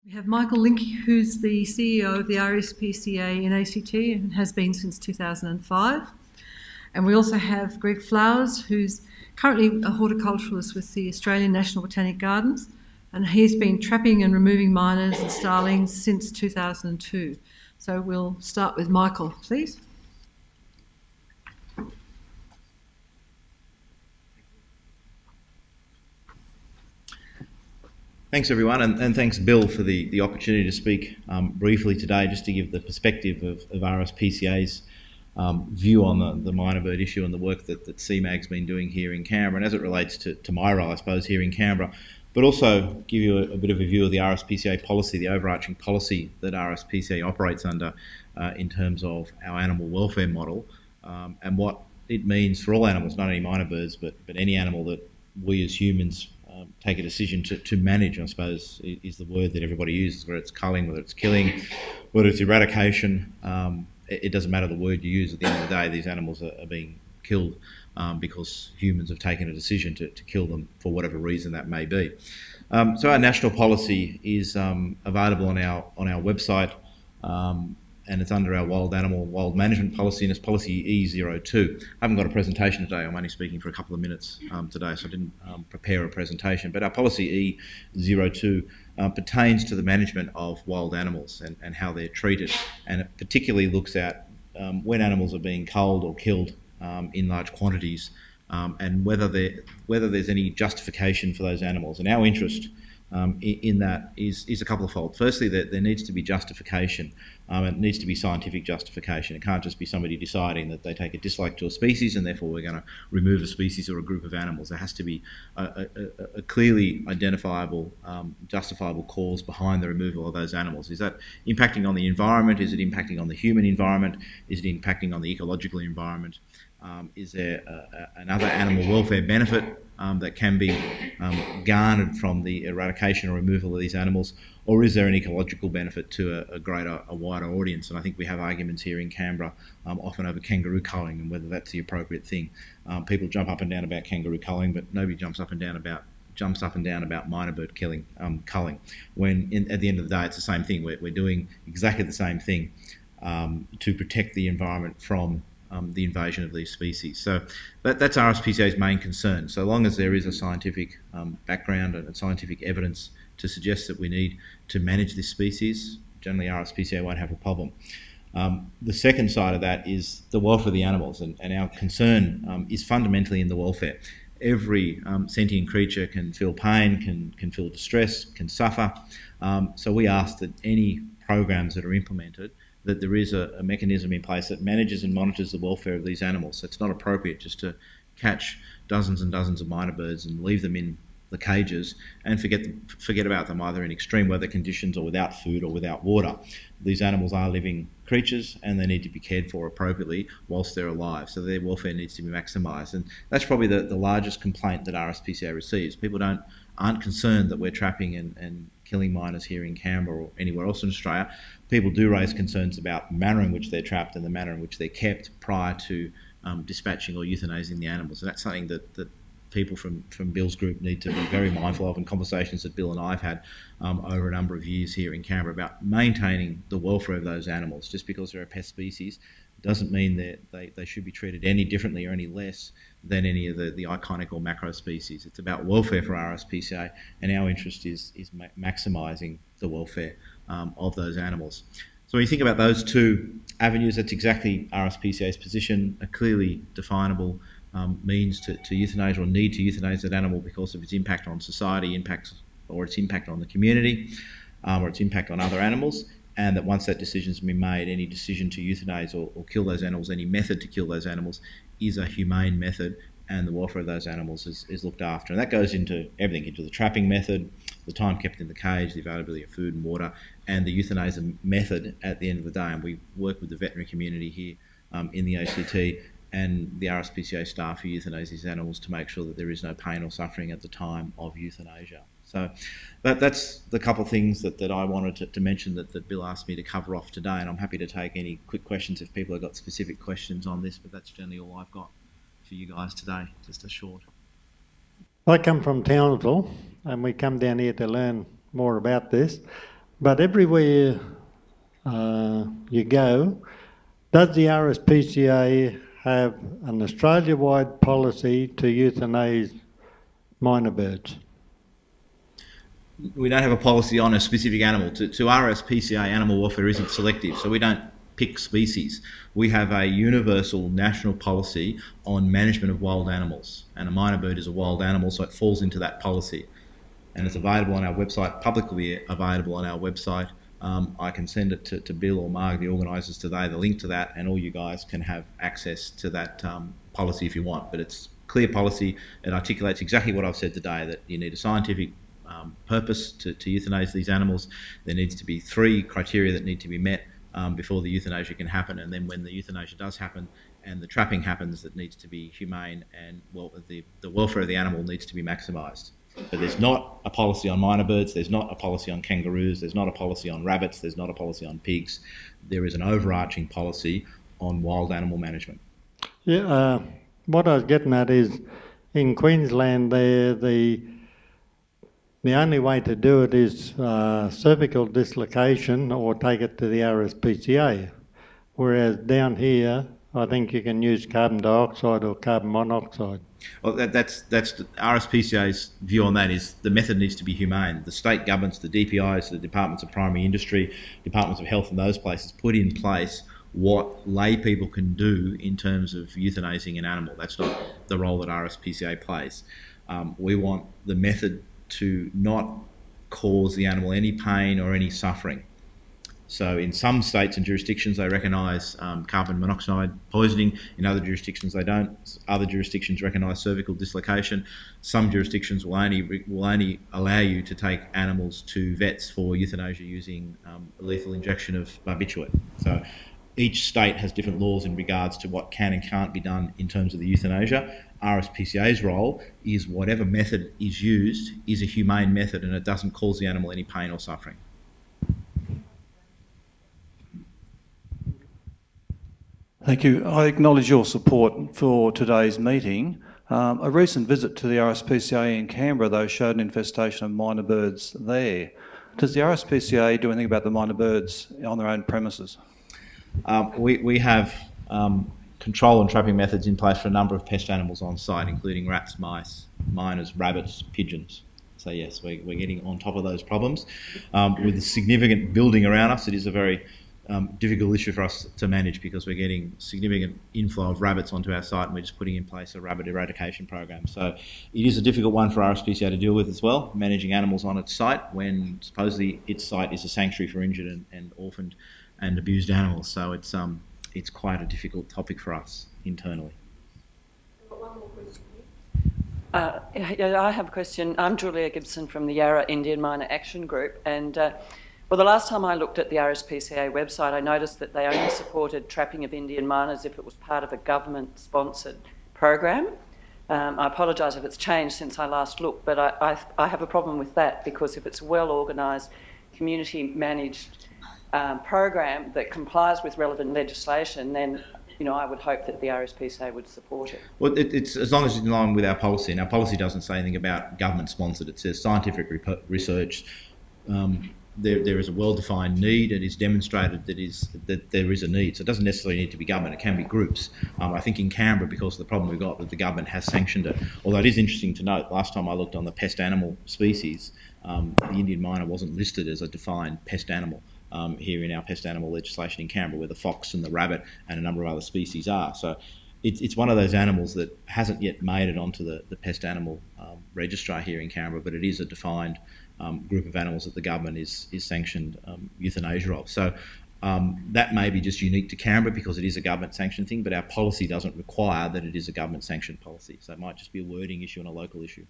We have Michael Linke, who's the CEO of the RSPCA in ACT and has been since 2005. And we also have Greg Flowers, who's currently a horticulturalist with the Australian National Botanic Gardens, and he's been trapping and removing miners and starlings since 2002. So we'll start with Michael, please. Thanks everyone, and thanks Bill for the opportunity to speak briefly today, just to give the perspective of RSPCA's view on the minor bird issue and the work that CMAG's been doing here in Canberra, and as it relates to my role, I suppose, here in Canberra, but also give you a bit of a view of the RSPCA policy, the overarching policy that RSPCA operates under in terms of our animal welfare model, and what it means for all animals, not only minor birds, but any animal that we as humans take a decision to manage, I suppose, is the word that everybody uses, whether it's culling, whether it's killing, whether it's eradication. It doesn't matter the word you use. At the end of the day, these animals are being killed because humans have taken a decision to kill them for whatever reason that may be. So our national policy is available on our website, and it's under our wild management policy, and it's policy E02. I haven't got a presentation today. I'm only speaking for a couple of minutes today, so I didn't prepare a presentation. But our policy E02 pertains to the management of wild animals and how they're treated, and it particularly looks at when animals are being culled or killed in large quantities, and whether there's any justification for those animals. And our interest in that is a couple of fold. Firstly, that there needs to be justification. It needs to be scientific justification. It can't just be somebody deciding that they take a dislike to a species and therefore we're going to remove a species or a group of animals. There has to be a clearly identifiable, justifiable cause behind the removal of those animals. Is that impacting on the environment? Is it impacting on the human environment? Is it impacting on the ecological environment? Is there another animal welfare benefit that can be garnered from the eradication or removal of these animals, or is there an ecological benefit to a wider audience? And I think we have arguments here in Canberra often over kangaroo culling and whether that's the appropriate thing. People jump up and down about kangaroo culling, but nobody jumps up and down about minor bird culling. When at the end of the day, it's the same thing. We're doing exactly the same thing to protect the environment from the invasion of these species. So that's RSPCA's main concern. So long as there is a scientific background and scientific evidence to suggest that we need to manage this species, generally RSPCA won't have a problem. The second side of that is the welfare of the animals, and our concern is fundamentally in the welfare. Every sentient creature can feel pain, can feel distress, can suffer. So we ask that any programs that are implemented, that there is a mechanism in place that manages and monitors the welfare of these animals. So it's not appropriate just to catch dozens and dozens of minor birds and leave them in the cages and forget about them either in extreme weather conditions or without food or without water. These animals are living creatures and they need to be cared for appropriately whilst they're alive. So their welfare needs to be maximised. And that's probably the largest complaint that RSPCA receives. People aren't concerned that we're trapping and killing miners here in Canberra or anywhere else in Australia. People do raise concerns about the manner in which they're trapped and the manner in which they're kept prior to dispatching or euthanasing the animals. And that's something that people from Bill's group need to be very mindful of, and conversations that Bill and I have had over a number of years here in Canberra about maintaining the welfare of those animals. Just because they're a pest species doesn't mean that they should be treated any differently or any less than any of the iconic or macro species. It's about welfare for RSPCA, and our interest is maximising the welfare of those animals. So when you think about those two avenues, that's exactly RSPCA's position, a clearly definable means to euthanize or need to euthanize that animal because of its impact on society, its impact on the community, or its impact on other animals, and that once that decision's been made, any decision to euthanize or kill those animals, any method to kill those animals is a humane method, and the welfare of those animals is looked after. And that goes into everything, into the trapping method, the time kept in the cage, the availability of food and water, and the euthanasia method at the end of the day. And we work with the veterinary community here in the ACT and the RSPCA staff who euthanize these animals to make sure that there is no pain or suffering at the time of euthanasia. So that's the couple of things that I wanted to mention that Bill asked me to cover off today, and I'm happy to take any quick questions if people have got specific questions on this, but that's generally all I've got for you guys today, just a short. I come from Townsville, and we come down here to learn more about this. But everywhere you go, does the RSPCA have an Australia-wide policy to euthanize myna birds? We don't have a policy on a specific animal. To RSPCA, animal welfare isn't selective, so we don't pick species. We have a universal national policy on management of wild animals, and a myna bird is a wild animal, so it falls into that policy. And it's available on our website, publicly available on our website. I can send it to Bill or Marg, the organisers today, the link to that, and all you guys can have access to that policy if you want. But it's clear policy. It articulates exactly what I've said today, that you need a scientific purpose to euthanize these animals. There needs to be 3 criteria that need to be met before the euthanasia can happen, and then when the euthanasia does happen and the trapping happens, it needs to be humane, and the welfare of the animal needs to be maximised. But there's not a policy on myna birds, there's not a policy on kangaroos, there's not a policy on rabbits, there's not a policy on pigs. There is an overarching policy on wild animal management. Yeah, what I was getting at is, in Queensland there, the only way to do it is cervical dislocation or take it to the RSPCA. Whereas down here, I think you can use carbon dioxide or carbon monoxide. Well, that's the RSPCA's view on that is the method needs to be humane. The state governments, the DPIs, the Departments of Primary Industry, Departments of Health and those places put in place what lay people can do in terms of euthanizing an animal. That's not the role that RSPCA plays. We want the method to not cause the animal any pain or any suffering. So in some states and jurisdictions they recognise carbon monoxide poisoning, in other jurisdictions they don't. Other jurisdictions recognise cervical dislocation. Some jurisdictions will only allow you to take animals to vets for euthanasia using lethal injection of barbiturate. So each state has different laws in regards to what can and can't be done in terms of the euthanasia. RSPCA's role is whatever method is used is a humane method and it doesn't cause the animal any pain or suffering. Thank you. I acknowledge your support for today's meeting. A recent visit to the RSPCA in Canberra, though, showed an infestation of myna birds there. Does the RSPCA do anything about the myna birds on their own premises? We have control and trapping methods in place for a number of pest animals on site, including rats, mice, miners, rabbits, pigeons. So yes, we're getting on top of those problems. With the significant building around us, it is a very difficult issue for us to manage because we're getting significant inflow of rabbits onto our site and we're just putting in place a rabbit eradication program. So it is a difficult one for RSPCA to deal with as well, managing animals on its site when supposedly its site is a sanctuary for injured and orphaned and abused animals. So it's quite a difficult topic for us internally. I have a question. I'm Julia Gibson from the Yarra Indian Myna Action Group, and well, the last time I looked at the RSPCA website, I noticed that they only supported trapping of Indian mynas if it was part of a government-sponsored program. I apologise if it's changed since I last looked, but I have a problem with that because if it's a well-organised, community-managed program that complies with relevant legislation, then I would hope that the RSPCA would support it. Well, it's as long as it's in line with our policy, and our policy doesn't say anything about government-sponsored. It says scientific research. There is a well-defined need. It is demonstrated that there is a need. So it doesn't necessarily need to be government. It can be groups. I think in Canberra, because of the problem we've got, that the government has sanctioned it. Although it is interesting to note, last time I looked on the pest animal species, the Indian myna wasn't listed as a defined pest animal here in our pest animal legislation in Canberra, where the fox and the rabbit and a number of other species are. So it's one of those animals that hasn't yet made it onto the pest animal registrar here in Canberra, but it is a defined group of animals that the government is sanctioned euthanasia of. So that may be just unique to Canberra because it is a government sanctioned thing, but our policy doesn't require that it is a government sanctioned policy. So it might just be a wording issue and a local issue.